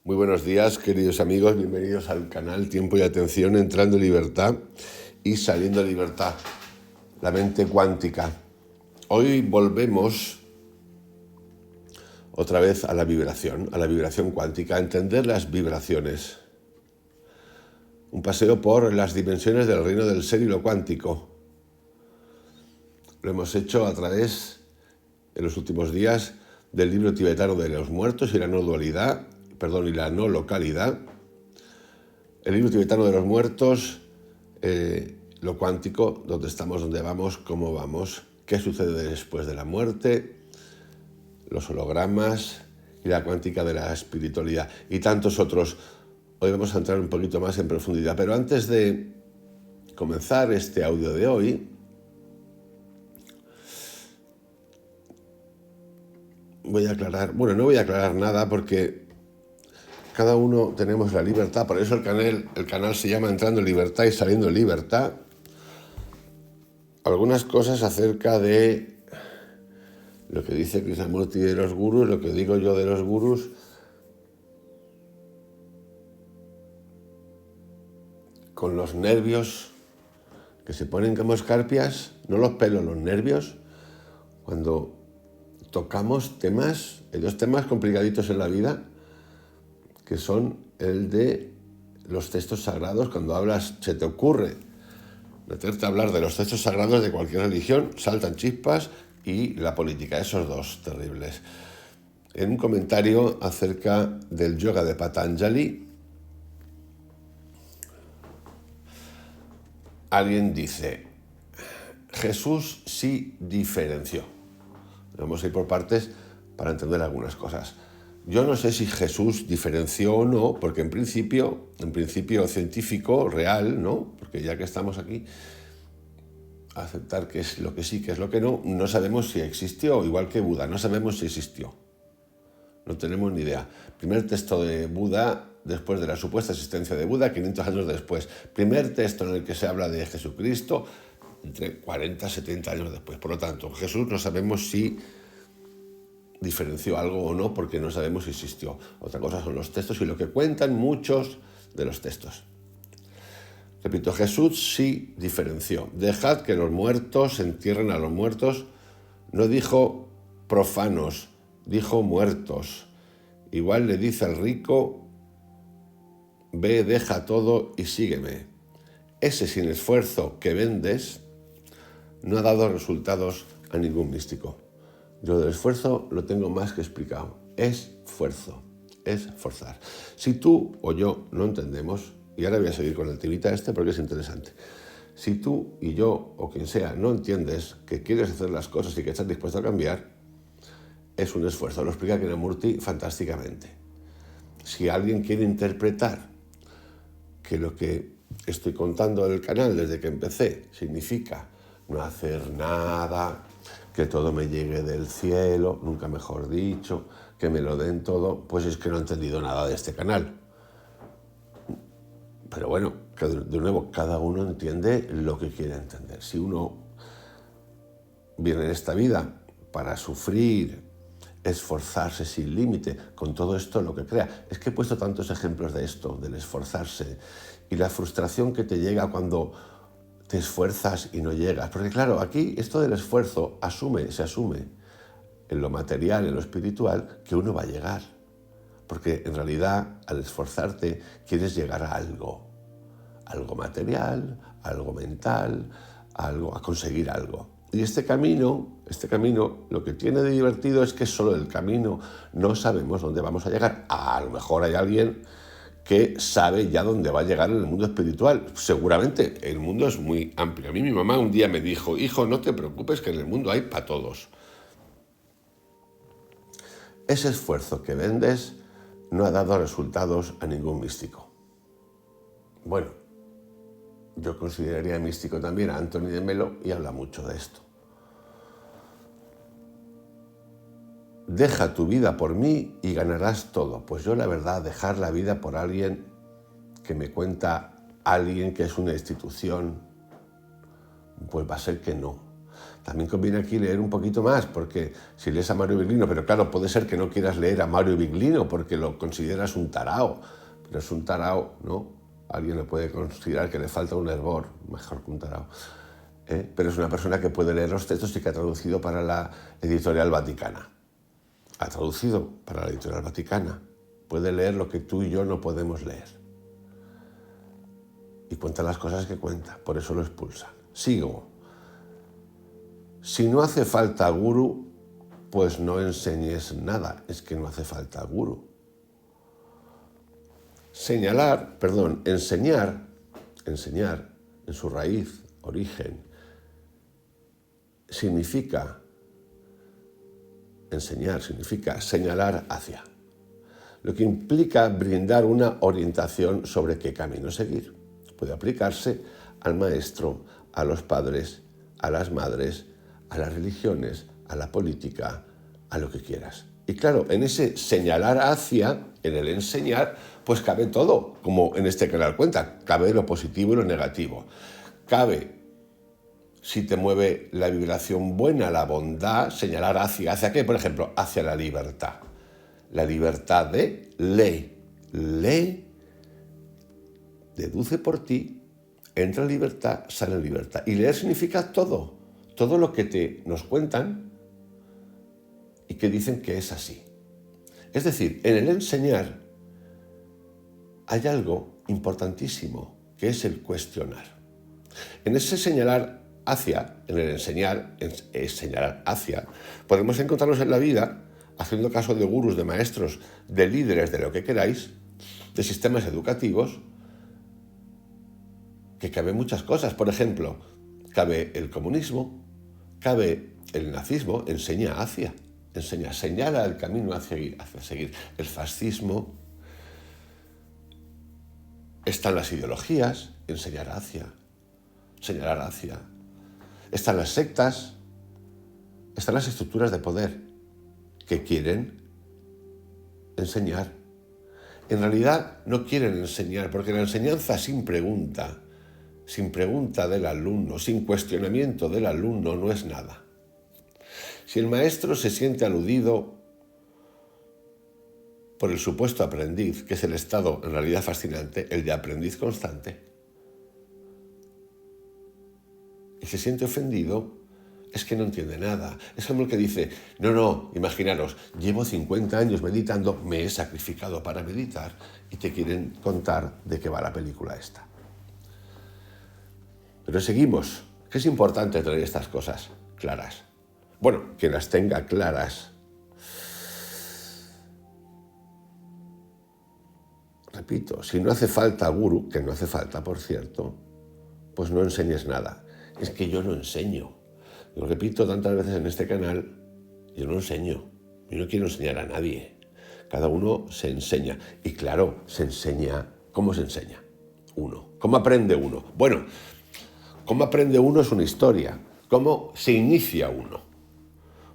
Muy buenos días, queridos amigos, bienvenidos al canal Tiempo y Atención, entrando en libertad y saliendo en libertad, la mente cuántica. Hoy volvemos otra vez a la vibración cuántica, a entender las vibraciones. Un paseo por las dimensiones del reino del ser y lo cuántico. Lo hemos hecho a través, en los últimos días, del libro tibetano de los muertos y la no dualidad, y la no localidad. El libro tibetano de los muertos, lo cuántico, dónde estamos, dónde vamos, cómo vamos, qué sucede después de la muerte, los hologramas y la cuántica de la espiritualidad y tantos otros. Hoy vamos a entrar un poquito más en profundidad, pero antes de comenzar este audio de hoy, no voy a aclarar nada porque cada uno tenemos la libertad, por eso el canal se llama Entrando en Libertad y Saliendo en Libertad. Algunas cosas acerca de lo que dice Krishnamurti de los gurús, lo que digo yo de los gurús, con los nervios que se ponen como escarpias, no los pelos, los nervios, cuando tocamos temas, hay dos temas complicaditos en la vida, que son el de los textos sagrados. Cuando hablas, se te ocurre meterte a hablar de los textos sagrados de cualquier religión, saltan chispas, y la política, esos dos terribles. En un comentario acerca del yoga de Patanjali, alguien dice, Jesús sí diferenció. Vamos a ir por partes para entender algunas cosas. Yo no sé si Jesús diferenció o no, porque en principio científico, real, ¿no? Porque ya que estamos aquí, aceptar qué es lo que sí, qué es lo que no, no sabemos si existió, igual que Buda, no sabemos si existió. No tenemos ni idea. Primer texto de Buda, después de la supuesta existencia de Buda, 500 años después. Primer texto en el que se habla de Jesucristo, entre 40 y 70 años después. Por lo tanto, Jesús no sabemos si diferenció algo o no, porque no sabemos si existió. Otra cosa son los textos y lo que cuentan muchos de los textos. Repito, Jesús sí diferenció. Dejad que los muertos entierren a los muertos. No dijo profanos, dijo muertos. Igual le dice al rico, ve, deja todo y sígueme. Ese sin esfuerzo que vendes no ha dado resultados a ningún místico. Yo del esfuerzo lo tengo más que explicado. Es esfuerzo, es forzar. Si tú o yo no entendemos, y ahora voy a seguir con el tirita porque es interesante. Si tú y yo o quien sea no entiendes que quieres hacer las cosas y que estás dispuesto a cambiar, es un esfuerzo. Lo explica Krishnamurti fantásticamente. Si alguien quiere interpretar que lo que estoy contando del canal desde que empecé significa no hacer nada, que todo me llegue del cielo, nunca mejor dicho, que me lo den todo, pues es que no he entendido nada de este canal. Pero bueno, de nuevo, cada uno entiende lo que quiere entender. Si uno viene en esta vida para sufrir, esforzarse sin límite, con todo esto lo que crea. Es que he puesto tantos ejemplos de esto, del esforzarse, y la frustración que te llega cuando te esfuerzas y no llegas. Porque claro, aquí esto del esfuerzo se asume en lo material, en lo espiritual, que uno va a llegar. Porque en realidad, al esforzarte, quieres llegar a algo material, algo mental, a conseguir algo. Y este camino, lo que tiene de divertido es que es solo el camino. No sabemos dónde vamos a llegar. A lo mejor hay alguien que sabe ya dónde va a llegar en el mundo espiritual. Seguramente, el mundo es muy amplio. A mí mi mamá un día me dijo, hijo, no te preocupes que en el mundo hay para todos. Ese esfuerzo que vendes no ha dado resultados a ningún místico. Bueno, yo consideraría místico también a Anthony de Melo y habla mucho de esto. Deja tu vida por mí y ganarás todo. Pues yo la verdad, dejar la vida por alguien que me cuenta alguien que es una institución, pues va a ser que no. también conviene aquí leer un poquito más, porque si lees a Mario Biglino, pero claro, puede ser que no quieras leer a Mario Biglino porque lo consideras un tarao, pero es un tarao, ¿no? Alguien lo puede considerar que le falta un hervor, mejor que un tarao. Pero es una persona que puede leer los textos y que ha traducido para la Editorial Vaticana. Ha traducido para la Editorial Vaticana. Puede leer lo que tú y yo no podemos leer. Y cuenta las cosas que cuenta, por eso lo expulsan. Sigo. Si no hace falta gurú, pues no enseñes nada. Es que no hace falta gurú. Enseñar en su raíz, origen, significa señalar hacia, lo que implica brindar una orientación sobre qué camino seguir. Puede aplicarse al maestro, a los padres, a las madres, a las religiones, a la política, a lo que quieras. Y claro, en ese señalar hacia, en el enseñar, pues cabe todo, como en este canal cuenta, cabe lo positivo y lo negativo. Cabe, si te mueve la vibración buena, la bondad, señalar ¿hacia qué? Por ejemplo, hacia la libertad. La libertad de lee, deduce por ti, entra en libertad, sale en libertad. Y leer significa todo lo que nos cuentan y que dicen que es así. Es decir, en el enseñar hay algo importantísimo, que es el cuestionar. En ese señalar hacia, en el enseñar, señalar hacia, podemos encontrarnos en la vida haciendo caso de gurús, de maestros, de líderes, de lo que queráis, de sistemas educativos, que cabe muchas cosas. Por ejemplo, cabe el comunismo, cabe el nazismo, señala el camino hacia seguir. El fascismo, están las ideologías, señalar hacia. Están las sectas, están las estructuras de poder que quieren enseñar. En realidad no quieren enseñar, porque la enseñanza sin pregunta del alumno, sin cuestionamiento del alumno, no es nada. Si el maestro se siente aludido por el supuesto aprendiz, que es el estado en realidad fascinante, el de aprendiz constante, y se siente ofendido, es que no entiende nada. Es como el que dice, no, imaginaros, llevo 50 años meditando, me he sacrificado para meditar, y te quieren contar de qué va la película esta. Pero seguimos, que es importante tener estas cosas claras. Bueno, quien las tenga claras. Repito, si no hace falta gurú, que no hace falta, por cierto, pues no enseñes nada. Es que yo no enseño. Lo repito tantas veces en este canal, yo no enseño. Yo no quiero enseñar a nadie. Cada uno se enseña. Y claro, se enseña. ¿Cómo se enseña? Uno. ¿Cómo aprende uno? Bueno, cómo aprende uno es una historia. ¿Cómo se inicia uno?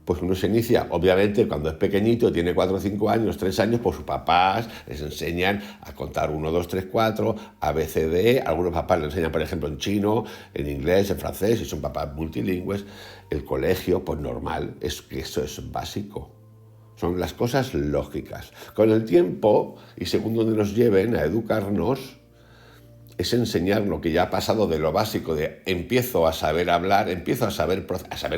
Pues uno se inicia, obviamente, cuando es pequeñito, tiene 4 o 5 años, 3 años, pues sus papás les enseñan a contar 1, 2, 3, 4, A, B, C, D. Algunos papás le enseñan, por ejemplo, en chino, en inglés, en francés, y son papás multilingües. El colegio, pues normal, eso es básico. Son las cosas lógicas. Con el tiempo, y según donde nos lleven a educarnos, es enseñar lo que ya ha pasado de lo básico, de empiezo a saber hablar, empiezo a saber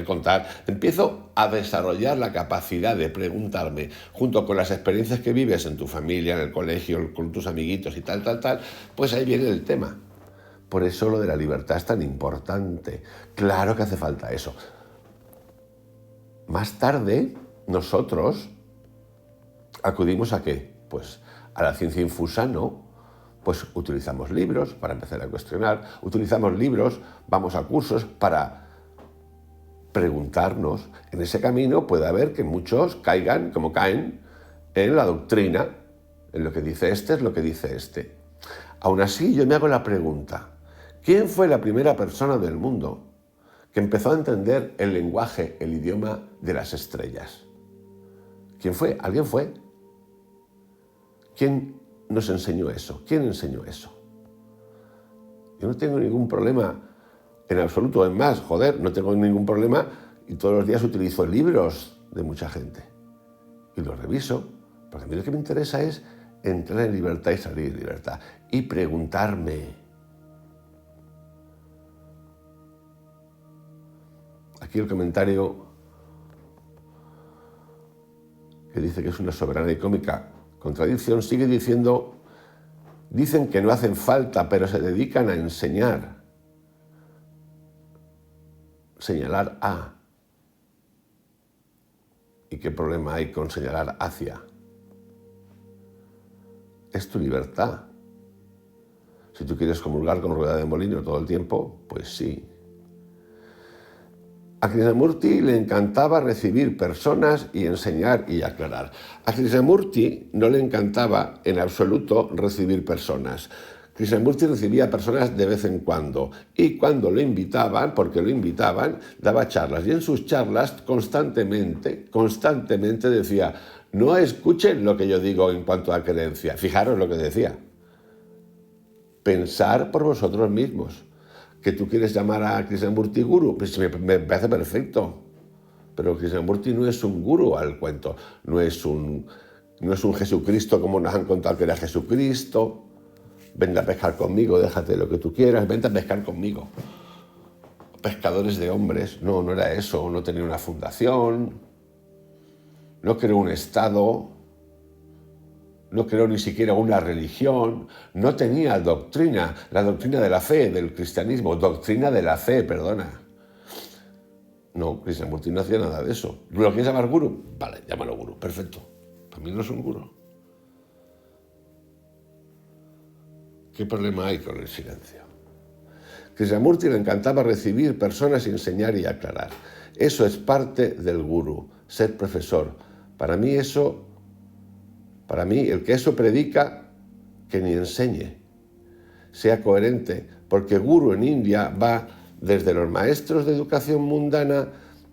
contar, empiezo a desarrollar la capacidad de preguntarme, junto con las experiencias que vives en tu familia, en el colegio, con tus amiguitos y tal, pues ahí viene el tema. Por eso lo de la libertad es tan importante. Claro que hace falta eso. Más tarde, nosotros acudimos a ¿qué? Pues a la ciencia infusa, ¿no? Pues utilizamos libros para empezar a cuestionar, utilizamos libros, vamos a cursos para preguntarnos. En ese camino puede haber que muchos caigan, como caen, en la doctrina, en lo que dice este es lo que dice este. Aún así, yo me hago la pregunta, ¿quién fue la primera persona del mundo que empezó a entender el lenguaje, el idioma de las estrellas? ¿Quién fue? ¿Alguien fue? ¿Quién nos enseñó eso? ¿Quién enseñó eso? Yo no tengo ningún problema en absoluto. Es más, no tengo ningún problema Y todos los días utilizo libros de mucha gente. Y los reviso, porque a mí lo que me interesa es entrar en libertad y salir en libertad. Y preguntarme. Aquí el comentario que dice que es una soberana y cómica contradicción sigue diciendo: dicen que no hacen falta, pero se dedican a enseñar. Señalar a. ¿Y qué problema hay con señalar hacia? Es tu libertad. Si tú quieres comulgar con rueda de molino todo el tiempo, pues sí. A Krishnamurti le encantaba recibir personas y enseñar y aclarar. A Krishnamurti no le encantaba en absoluto recibir personas. Krishnamurti recibía personas de vez en cuando y cuando lo invitaban, porque lo invitaban, daba charlas. Y en sus charlas constantemente decía: no escuchen lo que yo digo en cuanto a creencia. Fijaros lo que decía. Pensar por vosotros mismos. ¿Que tú quieres llamar a Krishnamurti gurú? Pues me parece perfecto. Pero Krishnamurti no es un gurú al cuento. No es un Jesucristo como nos han contado que era Jesucristo. Vente a pescar conmigo, déjate lo que tú quieras, vente a pescar conmigo. Pescadores de hombres. No, no era eso. No tenía una fundación. No creó un Estado. No creó ni siquiera una religión, no tenía doctrina, la doctrina de la fe, del cristianismo, doctrina de la fe, perdona. No, Krishnamurti no hacía nada de eso. ¿Lo quieres llamar gurú? Vale, llámalo gurú, perfecto. Para mí no es un gurú. ¿Qué problema hay con el silencio? Krishnamurti le encantaba recibir personas y enseñar y aclarar. Eso es parte del gurú, ser profesor. Para mí, el que eso predica, que ni enseñe, sea coherente, porque gurú en India va desde los maestros de educación mundana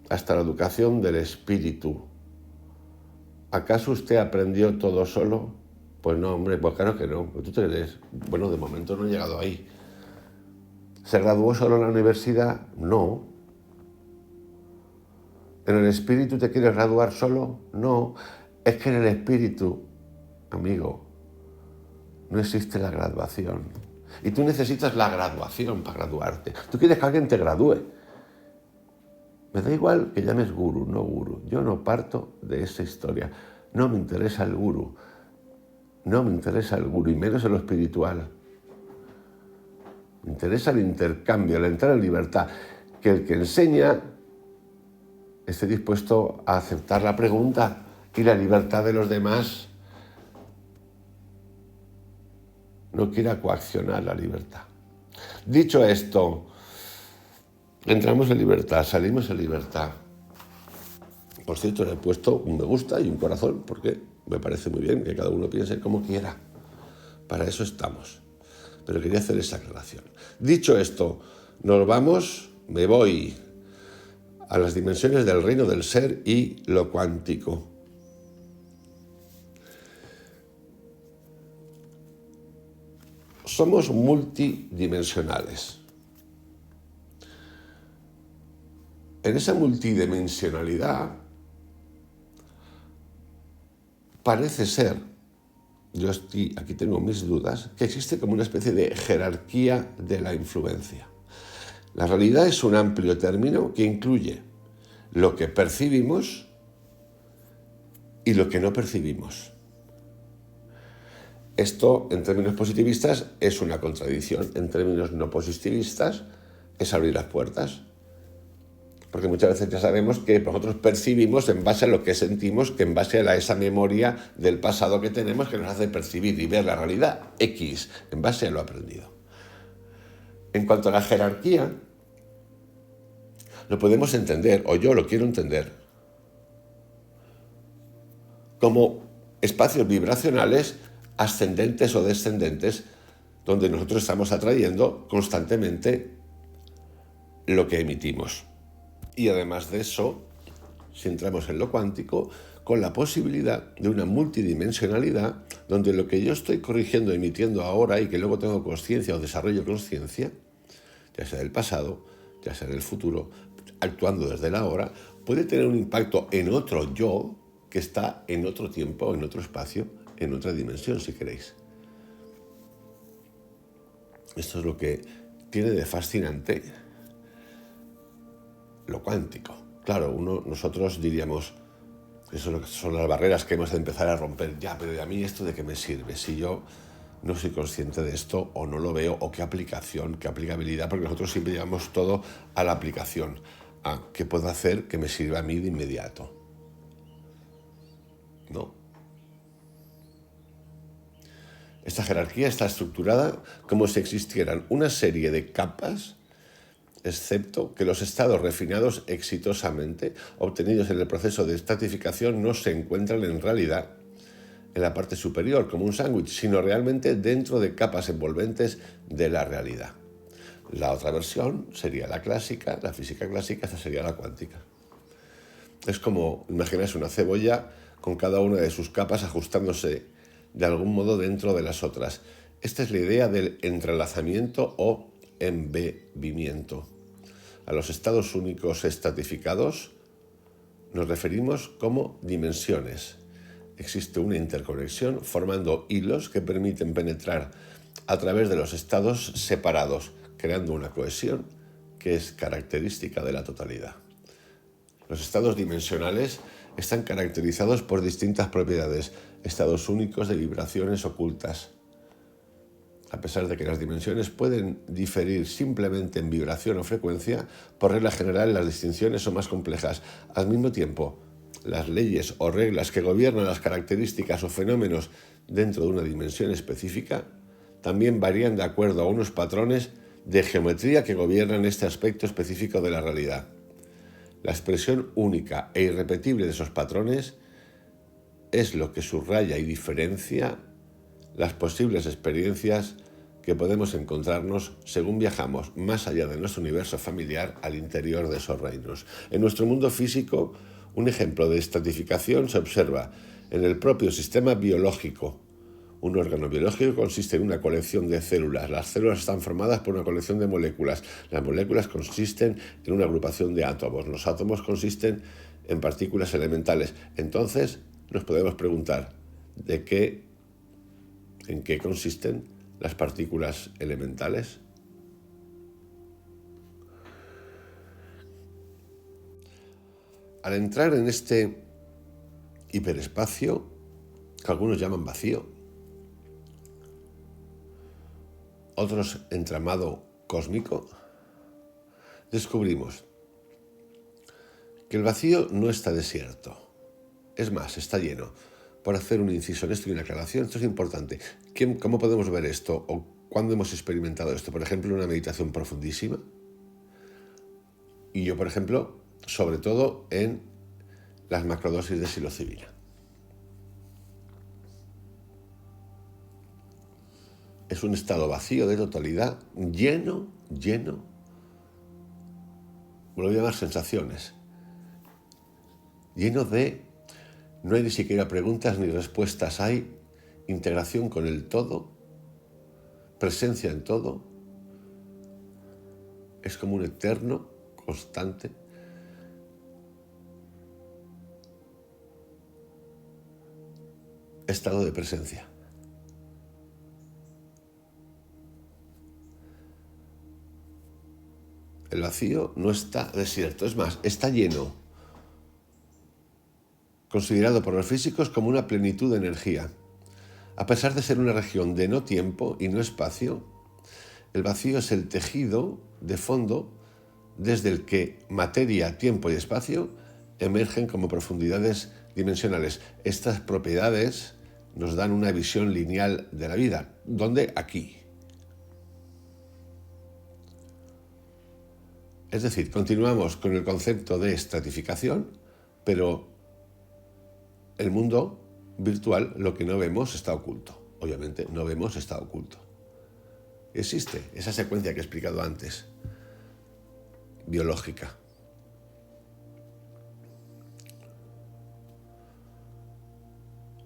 hasta la educación del espíritu. ¿Acaso usted aprendió todo solo? Pues no, hombre, pues claro que no. ¿Tú te crees? Bueno, de momento no he llegado ahí. ¿Se graduó solo en la universidad? No. ¿En el espíritu te quieres graduar solo? No. Es que en el espíritu, amigo, no existe la graduación. Y tú necesitas la graduación para graduarte. Tú quieres que alguien te gradúe. Me da igual que llames gurú, no gurú. Yo no parto de esa historia. No me interesa el gurú. No me interesa el gurú, y menos en lo espiritual. Me interesa el intercambio, la entrada en libertad. Que el que enseña esté dispuesto a aceptar la pregunta y la libertad de los demás. No quiera coaccionar la libertad. Dicho esto, entramos en libertad, salimos en libertad. Por cierto, le he puesto un me gusta y un corazón, porque me parece muy bien que cada uno piense como quiera. Para eso estamos. Pero quería hacer esa aclaración. Dicho esto, me voy a las dimensiones del reino del ser y lo cuántico. Somos multidimensionales. En esa multidimensionalidad parece ser, aquí tengo mis dudas, que existe como una especie de jerarquía de la influencia. La realidad es un amplio término que incluye lo que percibimos y lo que no percibimos. Esto, en términos positivistas, es una contradicción. En términos no positivistas, es abrir las puertas. Porque muchas veces ya sabemos que nosotros percibimos en base a lo que sentimos, que en base a esa memoria del pasado que tenemos que nos hace percibir y ver la realidad X, en base a lo aprendido. En cuanto a la jerarquía, lo podemos entender, o yo lo quiero entender, como espacios vibracionales ascendentes o descendentes, donde nosotros estamos atrayendo constantemente lo que emitimos. Y además de eso, si entramos en lo cuántico, con la posibilidad de una multidimensionalidad, donde lo que yo estoy corrigiendo, emitiendo ahora y que luego tengo conciencia o desarrollo conciencia, ya sea del pasado, ya sea del futuro, actuando desde el ahora, puede tener un impacto en otro yo que está en otro tiempo, en otro espacio, en otra dimensión, si queréis. Esto es lo que tiene de fascinante lo cuántico. Claro, nosotros diríamos, eso son las barreras que hemos de empezar a romper. Ya, pero ¿y a mí esto de qué me sirve? Si yo no soy consciente de esto o no lo veo, o qué aplicación, qué aplicabilidad, porque nosotros siempre llevamos todo a la aplicación. ¿Qué puedo hacer que me sirva a mí de inmediato? No. Esta jerarquía está estructurada como si existieran una serie de capas, excepto que los estados refinados exitosamente obtenidos en el proceso de estratificación no se encuentran en realidad en la parte superior como un sándwich, sino realmente dentro de capas envolventes de la realidad. La otra versión sería la clásica, la física clásica, esta sería la cuántica. Es como, imaginarse una cebolla con cada una de sus capas ajustándose de algún modo dentro de las otras. Esta es la idea del entrelazamiento o embebimiento. A los estados únicos estratificados nos referimos como dimensiones. Existe una interconexión formando hilos que permiten penetrar a través de los estados separados, creando una cohesión que es característica de la totalidad. Los estados dimensionales están caracterizados por distintas propiedades, estados únicos de vibraciones ocultas. A pesar de que las dimensiones pueden diferir simplemente en vibración o frecuencia, por regla general las distinciones son más complejas. Al mismo tiempo, las leyes o reglas que gobiernan las características o fenómenos dentro de una dimensión específica también varían de acuerdo a unos patrones de geometría que gobiernan este aspecto específico de la realidad. La expresión única e irrepetible de esos patrones es lo que subraya y diferencia las posibles experiencias que podemos encontrarnos según viajamos más allá de nuestro universo familiar al interior de esos reinos. En nuestro mundo físico, un ejemplo de estratificación se observa en el propio sistema biológico. Un órgano biológico consiste en una colección de células. Las células están formadas por una colección de moléculas. Las moléculas consisten en una agrupación de átomos. Los átomos consisten en partículas elementales. Entonces, nos podemos preguntar, ¿en qué consisten las partículas elementales? Al entrar en este hiperespacio, que algunos llaman vacío, otros entramado cósmico, descubrimos que el vacío no está desierto. Es más, está lleno. Por hacer un inciso en esto y una aclaración, esto es importante. ¿Cómo podemos ver esto o cuándo hemos experimentado esto? Por ejemplo, en una meditación profundísima. Y yo, por ejemplo, sobre todo en las macrodosis de psilocibina. Es un estado vacío de totalidad, lleno, lo voy a llamar sensaciones, lleno de, no hay ni siquiera preguntas ni respuestas, hay integración con el todo, presencia en todo, es como un eterno, constante, estado de presencia. El vacío no está desierto, es más, está lleno, considerado por los físicos como una plenitud de energía. A pesar de ser una región de no tiempo y no espacio, el vacío es el tejido de fondo desde el que materia, tiempo y espacio emergen como profundidades dimensionales. Estas propiedades nos dan una visión lineal de la vida. ¿Dónde? Aquí. Es decir, continuamos con el concepto de estratificación, pero el mundo virtual, lo que no vemos, está oculto. Obviamente, no vemos, está oculto. Existe esa secuencia que he explicado antes, biológica.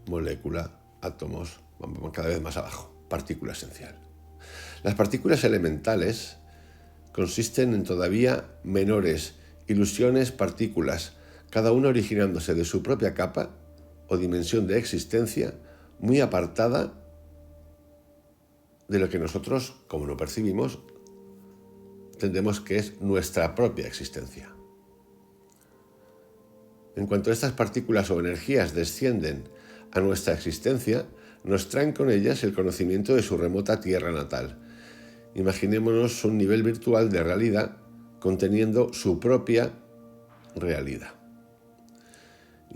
Molécula, átomos, vamos cada vez más abajo, partícula esencial. Las partículas elementales consisten en todavía menores ilusiones, partículas, cada una originándose de su propia capa o dimensión de existencia muy apartada de lo que nosotros, como no percibimos, entendemos que es nuestra propia existencia. En cuanto estas partículas o energías descienden a nuestra existencia, nos traen con ellas el conocimiento de su remota tierra natal. Imaginémonos un nivel virtual de realidad conteniendo su propia realidad.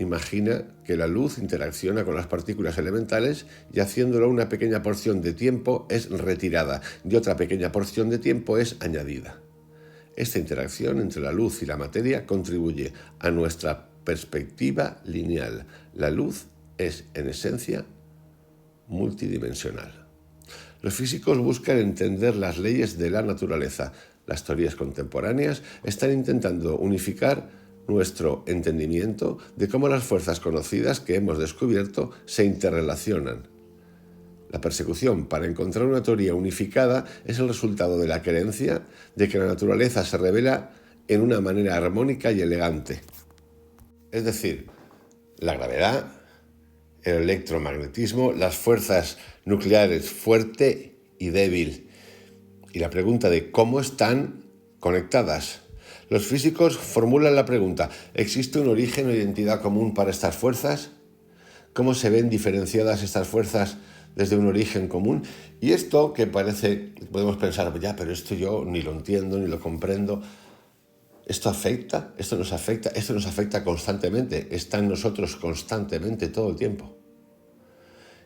Imagina que la luz interacciona con las partículas elementales y haciéndolo una pequeña porción de tiempo es retirada y otra pequeña porción de tiempo es añadida. Esta interacción entre la luz y la materia contribuye a nuestra perspectiva lineal. La luz es, en esencia, multidimensional. Los físicos buscan entender las leyes de la naturaleza. Las teorías contemporáneas están intentando unificar nuestro entendimiento de cómo las fuerzas conocidas que hemos descubierto se interrelacionan. La persecución para encontrar una teoría unificada es el resultado de la creencia de que la naturaleza se revela en una manera armónica y elegante. Es decir, la gravedad, el electromagnetismo, las fuerzas nucleares fuerte y débil. Y la pregunta de cómo están conectadas. Los físicos formulan la pregunta: ¿existe un origen o identidad común para estas fuerzas? ¿Cómo se ven diferenciadas estas fuerzas desde un origen común? Y esto que parece, podemos pensar, ya, pero esto yo ni lo entiendo, ni lo comprendo. ¿Esto afecta? ¿Esto nos afecta? Esto nos afecta constantemente, está en nosotros constantemente todo el tiempo.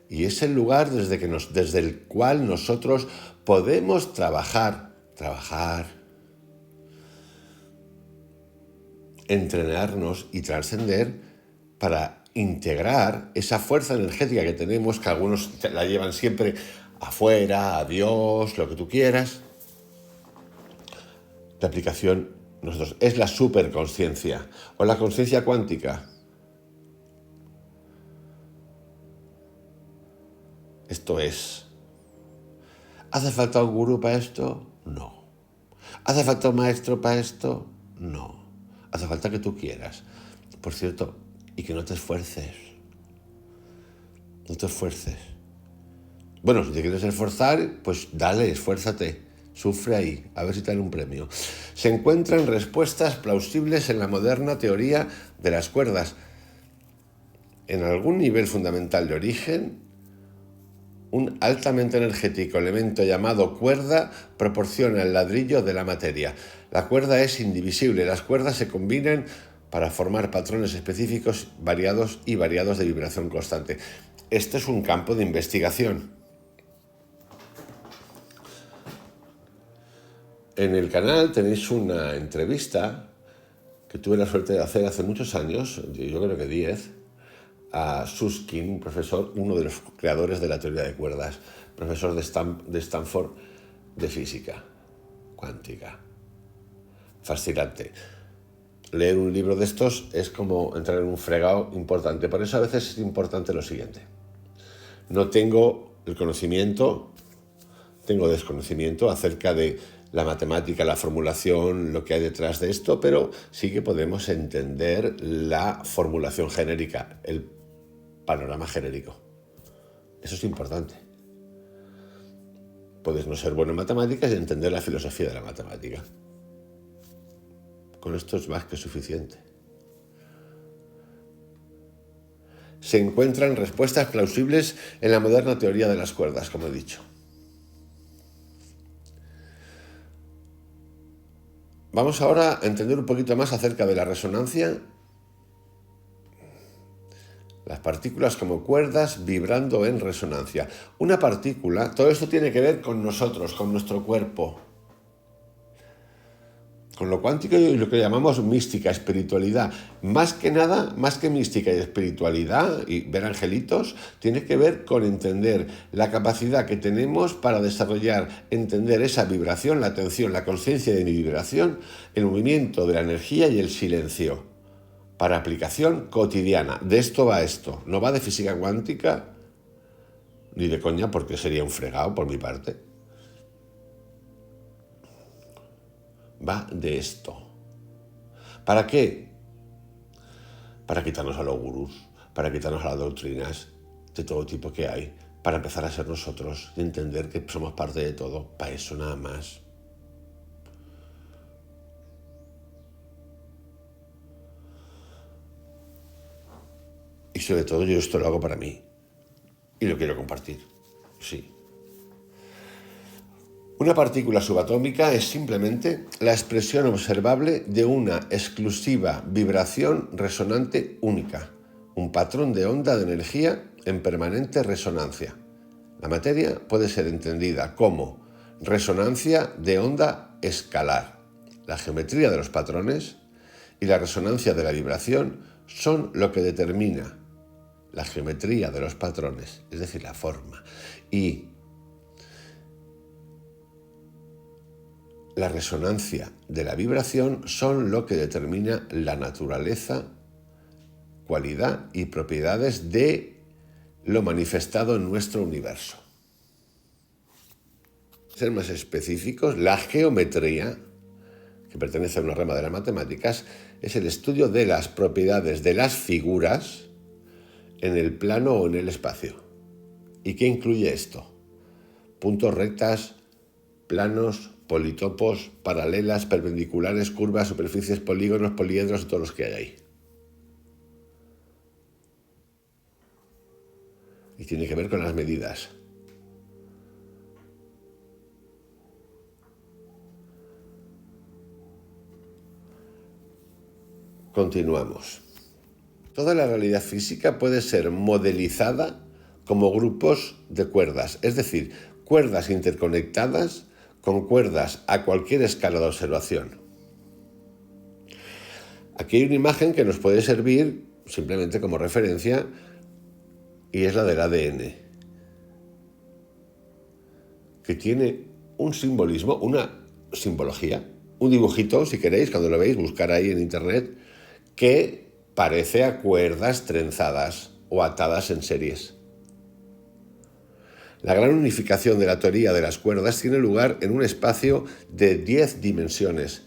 Y es el lugar desde el cual nosotros podemos trabajar, entrenarnos y trascender para integrar esa fuerza energética que tenemos, que algunos la llevan siempre afuera, a Dios, lo que tú quieras. La aplicación nosotros es la superconsciencia o la conciencia cuántica. Esto es. ¿Hace falta un gurú para esto? No. ¿Hace falta un maestro para esto? No. Hace falta que tú quieras. Por cierto, y que no te esfuerces. No te esfuerces. Bueno, si te quieres esforzar, pues dale, esfuérzate. Sufre ahí, a ver si te dan un premio. Se encuentran respuestas plausibles en la moderna teoría de las cuerdas. En algún nivel fundamental de origen, un altamente energético elemento llamado cuerda proporciona el ladrillo de la materia. La cuerda es indivisible. Las cuerdas se combinan para formar patrones específicos variados de vibración constante. Esto es un campo de investigación. En el canal tenéis una entrevista que tuve la suerte de hacer hace muchos años, yo creo que 10, a Susskind, profesor, uno de los creadores de la teoría de cuerdas, profesor de Stanford de física cuántica. Fascinante. Leer un libro de estos es como entrar en un fregado importante. Por eso a veces es importante lo siguiente. No tengo el conocimiento, tengo desconocimiento acerca de la matemática, la formulación, lo que hay detrás de esto, pero sí que podemos entender la formulación genérica, el panorama genérico. Eso es importante. Puedes no ser bueno en matemáticas y entender la filosofía de la matemática. Con esto es más que suficiente. Se encuentran respuestas plausibles en la moderna teoría de las cuerdas, como he dicho. Vamos ahora a entender un poquito más acerca de la resonancia. Las partículas como cuerdas vibrando en resonancia. Una partícula, todo esto tiene que ver con nosotros, con nuestro cuerpo. Con lo cuántico y lo que llamamos mística, espiritualidad. Más que nada, más que mística y espiritualidad y ver angelitos, tiene que ver con entender la capacidad que tenemos para desarrollar, entender esa vibración, la atención, la conciencia de mi vibración, el movimiento de la energía y el silencio. Para aplicación cotidiana. De esto va esto. No va de física cuántica, ni de coña, porque sería un fregado por mi parte. Va de esto. ¿Para qué? Para quitarnos a los gurús, para quitarnos a las doctrinas de todo tipo que hay, para empezar a ser nosotros y entender que somos parte de todo, para eso nada más. Y sobre todo yo esto lo hago para mí y lo quiero compartir, sí. Una partícula subatómica es simplemente la expresión observable de una exclusiva vibración resonante única, un patrón de onda de energía en permanente resonancia. La materia puede ser entendida como resonancia de onda escalar. La geometría de los patrones y la resonancia de la vibración son lo que determina la geometría de los patrones, es decir, la forma, y la resonancia de la vibración son lo que determina la naturaleza, cualidad y propiedades de lo manifestado en nuestro universo. Ser más específicos, la geometría, que pertenece a una rama de las matemáticas, es el estudio de las propiedades de las figuras en el plano o en el espacio. ¿Y qué incluye esto? Puntos, rectas, planos, politopos, paralelas, perpendiculares, curvas, superficies, polígonos, poliedros y todos los que hay ahí. Y tiene que ver con las medidas. Continuamos. Toda la realidad física puede ser modelizada como grupos de cuerdas, es decir, cuerdas interconectadas con cuerdas a cualquier escala de observación. Aquí hay una imagen que nos puede servir simplemente como referencia y es la del ADN, que tiene un simbolismo, una simbología, un dibujito, si queréis, cuando lo veis, buscar ahí en internet, que parece a cuerdas trenzadas o atadas en series. La gran unificación de la teoría de las cuerdas tiene lugar en un espacio de 10 dimensiones.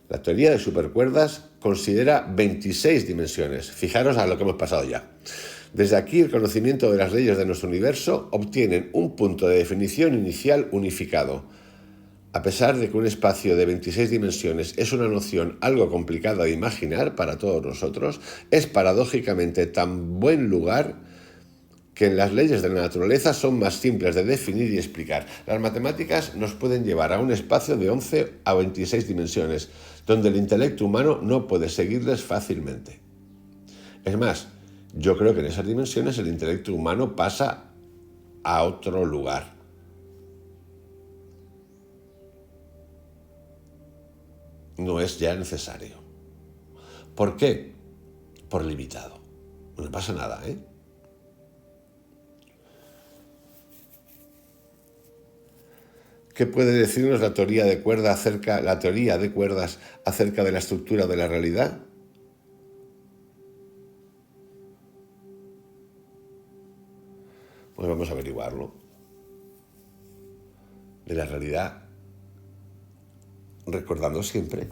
La teoría de supercuerdas considera 26 dimensiones. Fijaros a lo que hemos pasado ya. Desde aquí el conocimiento de las leyes de nuestro universo obtienen un punto de definición inicial unificado. A pesar de que un espacio de 26 dimensiones es una noción algo complicada de imaginar para todos nosotros, es paradójicamente tan buen lugar que en las leyes de la naturaleza son más simples de definir y explicar. Las matemáticas nos pueden llevar a un espacio de 11 a 26 dimensiones, donde el intelecto humano no puede seguirles fácilmente. Es más, yo creo que en esas dimensiones el intelecto humano pasa a otro lugar. No es ya necesario. ¿Por qué? Por limitado. No pasa nada, ¿eh? ¿Qué puede decirnos la teoría de cuerdas acerca de la estructura de la realidad? Pues vamos a averiguarlo. De la realidad, recordando siempre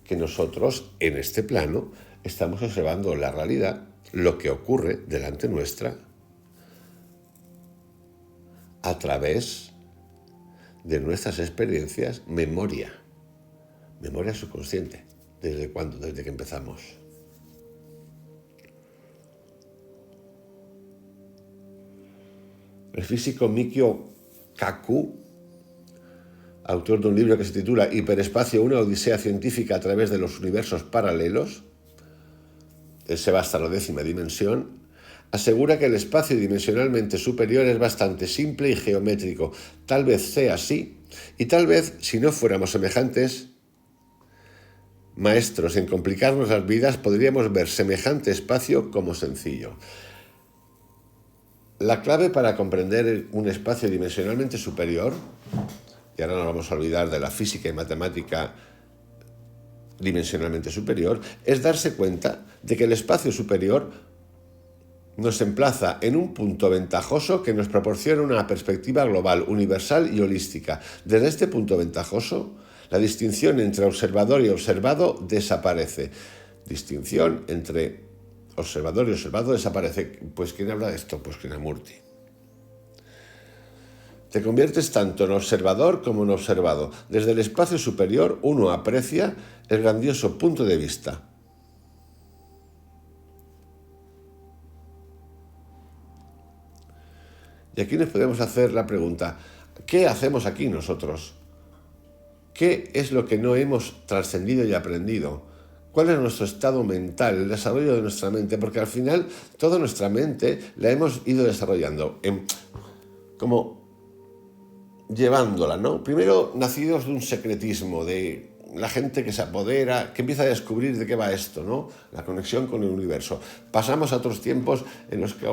que nosotros en este plano estamos observando la realidad, lo que ocurre delante nuestra, a través de nuestras experiencias, memoria subconsciente. ¿Desde cuándo? Desde que empezamos. El físico Mikio Kaku, autor de un libro que se titula Hiperespacio, una odisea científica a través de los universos paralelos, él se va hasta la 10ª dimensión, asegura que el espacio dimensionalmente superior es bastante simple y geométrico. Tal vez sea así, y tal vez, si no fuéramos semejantes maestros en complicarnos las vidas, podríamos ver semejante espacio como sencillo. La clave para comprender un espacio dimensionalmente superior, y ahora nos vamos a olvidar de la física y matemática dimensionalmente superior, es darse cuenta de que el espacio superior nos emplaza en un punto ventajoso que nos proporciona una perspectiva global, universal y holística. Desde este punto ventajoso, La distinción entre observador y observado desaparece. Distinción entre observador y observado desaparece. Pues ¿quién habla de esto? Pues Krishnamurti. Te conviertes tanto en observador como en observado. Desde el espacio superior uno aprecia el grandioso punto de vista. Y aquí nos podemos hacer la pregunta, ¿qué hacemos aquí nosotros? ¿Qué es lo que no hemos trascendido y aprendido? ¿Cuál es nuestro estado mental, el desarrollo de nuestra mente? Porque al final toda nuestra mente la hemos ido desarrollando, como llevándola, ¿no? Primero nacidos de un secretismo, de la gente que se apodera, que empieza a descubrir de qué va esto, ¿no? La conexión con el universo. Pasamos a otros tiempos en los que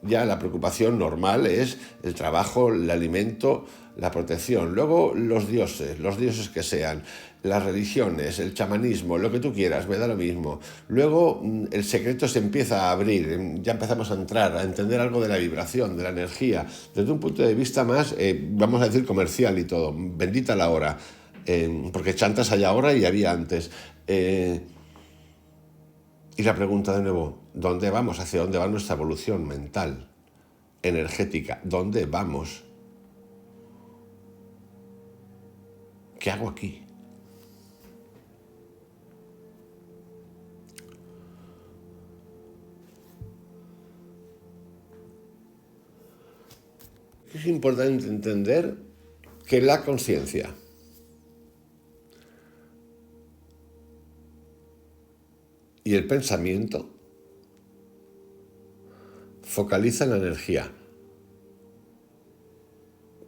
ya la preocupación normal es el trabajo, el alimento, la protección. Luego los dioses que sean, las religiones, el chamanismo, lo que tú quieras, me da lo mismo. Luego el secreto se empieza a abrir, ya empezamos a entrar, a entender algo de la vibración, de la energía, desde un punto de vista más, vamos a decir, comercial y todo. Bendita la hora, porque chantas hay ahora y había antes. Y la pregunta de nuevo, ¿dónde vamos? ¿Hacia dónde va nuestra evolución mental, energética? ¿Dónde vamos? ¿Qué hago aquí? Es importante entender que la conciencia y el pensamiento focalizan la energía.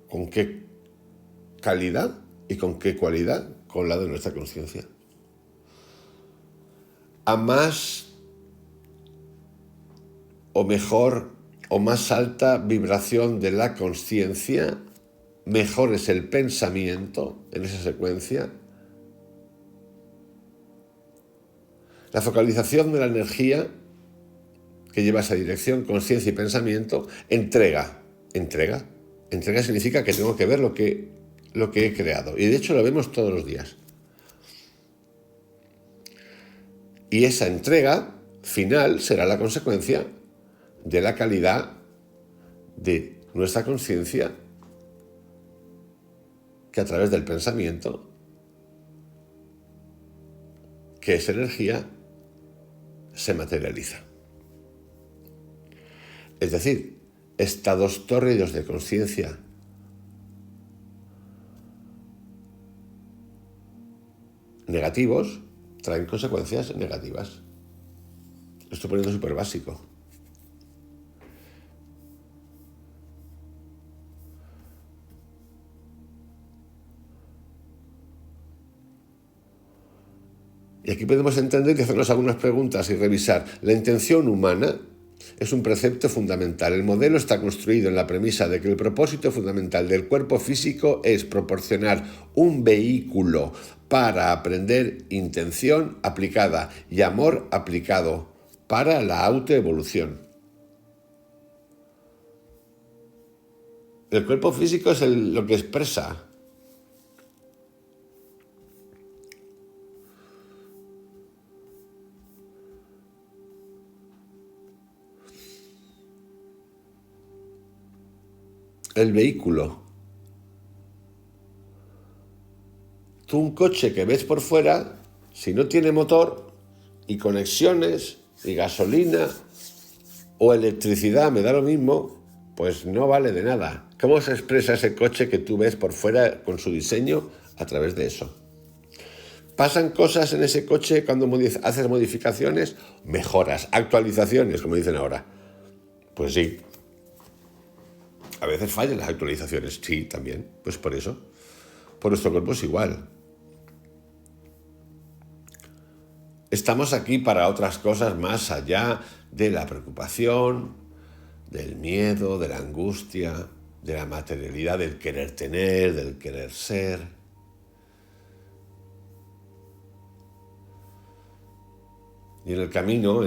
¿Con qué calidad y con qué cualidad? Con la de nuestra conciencia. A más o mejor o más alta vibración de la conciencia, mejor es el pensamiento en esa secuencia. La focalización de la energía que lleva esa dirección, conciencia y pensamiento, entrega. Entrega significa que tengo que ver lo que he creado. Y de hecho lo vemos todos los días. Y esa entrega final será la consecuencia de la calidad de nuestra conciencia que a través del pensamiento, que es energía, se materializa. Es decir, estados tórridos de conciencia negativos traen consecuencias negativas. Lo estoy poniendo súper básico. Y aquí podemos entender y hacernos algunas preguntas y revisar. La intención humana es un precepto fundamental. El modelo está construido en la premisa de que el propósito fundamental del cuerpo físico es proporcionar un vehículo para aprender intención aplicada y amor aplicado para la autoevolución. El cuerpo físico es lo que expresa. El vehículo. Tú un coche que ves por fuera, si no tiene motor y conexiones y gasolina o electricidad, me da lo mismo, pues no vale de nada. ¿Cómo se expresa ese coche que tú ves por fuera con su diseño? A través de eso. ¿Pasan cosas en ese coche cuando haces modificaciones? Mejoras, actualizaciones, como dicen ahora. Pues sí. A veces fallan las actualizaciones, sí, también. Pues por eso. Por nuestro cuerpo es igual. Estamos aquí para otras cosas más allá de la preocupación, del miedo, de la angustia, de la materialidad, del querer tener, del querer ser. Y en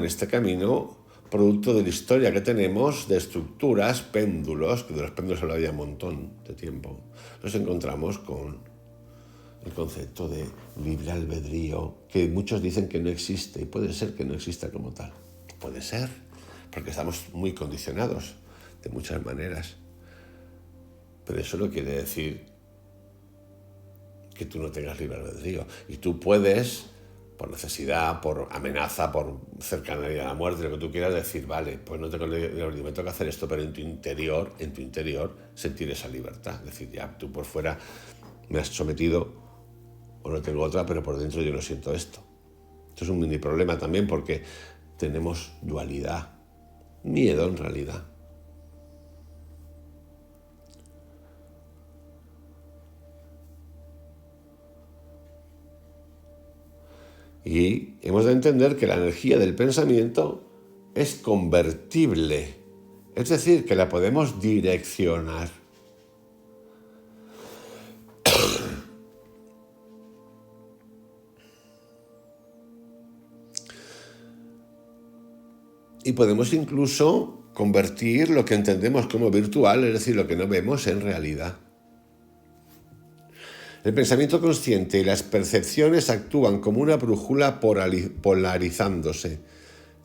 este camino, producto de la historia que tenemos de estructuras, péndulos, que de los péndulos se habla ya un montón de tiempo, nos encontramos con el concepto de libre albedrío, que muchos dicen que no existe, y puede ser que no exista como tal. Puede ser, porque estamos muy condicionados de muchas maneras. Pero eso no quiere decir que tú no tengas libre albedrío. Y tú puedes, por necesidad, por amenaza, por cercanía a la muerte, lo que tú quieras, decir, vale, pues no tengo libre albedrío, me toca hacer esto, pero en tu interior, sentir esa libertad. Es decir, ya tú por fuera me has sometido o no tengo otra, pero por dentro yo no siento esto. Esto es un mini problema también porque tenemos dualidad, miedo en realidad. Y hemos de entender que la energía del pensamiento es convertible, es decir, que la podemos direccionar. Y podemos incluso convertir lo que entendemos como virtual, es decir, lo que no vemos, en realidad. El pensamiento consciente y las percepciones actúan como una brújula polarizándose.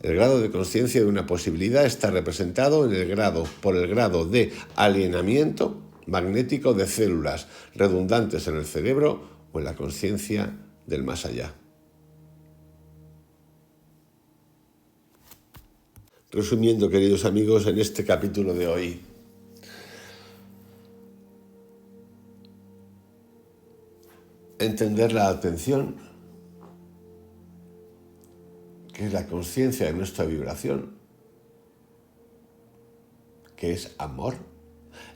El grado de conciencia de una posibilidad está representado por el grado de alienamiento magnético de células redundantes en el cerebro o en la conciencia del más allá. Resumiendo, queridos amigos, en este capítulo de hoy, entender la atención, que es la conciencia de nuestra vibración, que es amor,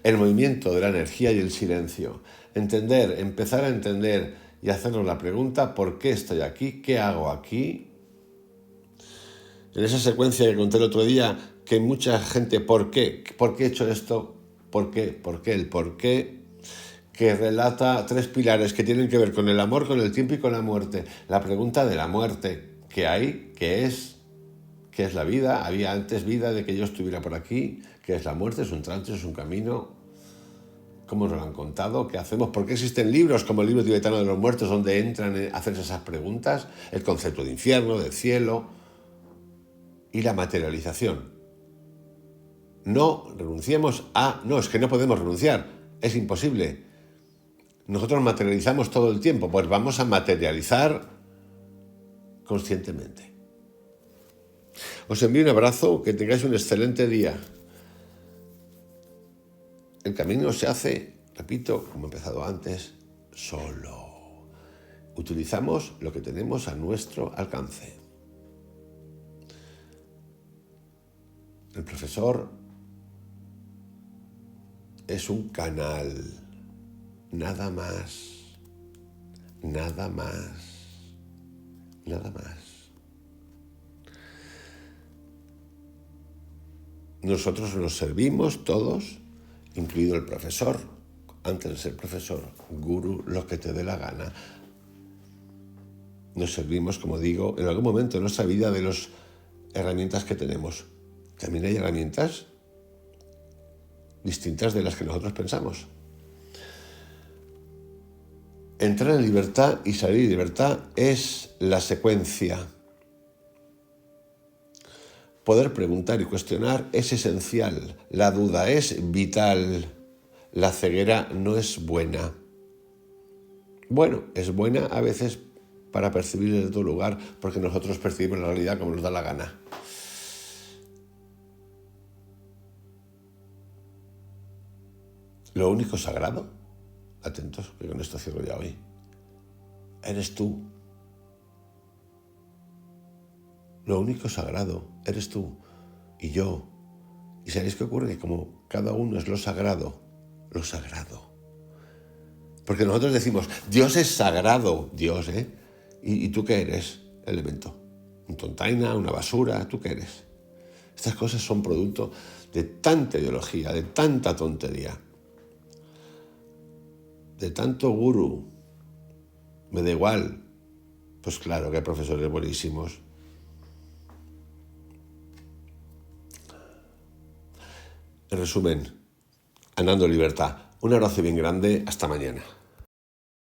el movimiento de la energía y el silencio. Empezar a entender y hacernos la pregunta, ¿por qué estoy aquí? ¿Qué hago aquí? En esa secuencia que conté el otro día, que mucha gente, ¿por qué? ¿Por qué he hecho esto? ¿Por qué? ¿Por qué? El por qué, que relata 3 pilares que tienen que ver con el amor, con el tiempo y con la muerte. La pregunta de la muerte, ¿qué hay? ¿Qué es? ¿Qué es la vida? ¿Había antes vida de que yo estuviera por aquí? ¿Qué es la muerte? ¿Es un trance? ¿Es un camino? ¿Cómo nos lo han contado? ¿Qué hacemos? ¿Por qué existen libros como el libro tibetano de los muertos donde entran a hacerse esas preguntas? El concepto de infierno, del cielo y la materialización. No renunciemos a... No, es que no podemos renunciar. Es imposible. Nosotros materializamos todo el tiempo, pues vamos a materializar conscientemente. Os envío un abrazo, que tengáis un excelente día. El camino se hace, repito, como he empezado antes, solo. Utilizamos lo que tenemos a nuestro alcance. El profesor es un canal, nada más, nada más, nada más. Nosotros nos servimos todos, incluido el profesor, antes de ser profesor, gurú, lo que te dé la gana. Nos servimos, como digo, en algún momento de nuestra vida de las herramientas que tenemos. También hay herramientas distintas de las que nosotros pensamos. Entrar en libertad y salir en libertad es la secuencia. Poder preguntar y cuestionar es esencial. La duda es vital. La ceguera no es buena. Bueno, es buena a veces para percibir desde tu lugar, porque nosotros percibimos la realidad como nos da la gana. Lo único sagrado, atentos, que con esto cierro ya hoy, eres tú. Lo único sagrado eres tú y yo. ¿Y sabéis qué ocurre? Que como cada uno es lo sagrado. Porque nosotros decimos, Dios es sagrado, Dios, ¿eh? ¿Y tú qué eres? Elemento. Un tontaina, una basura, ¿tú qué eres? Estas cosas son producto de tanta ideología, de tanta tontería, de tanto gurú. Me da igual. Pues claro que hay profesores buenísimos. En resumen, andando en libertad. Un abrazo bien grande. Hasta mañana.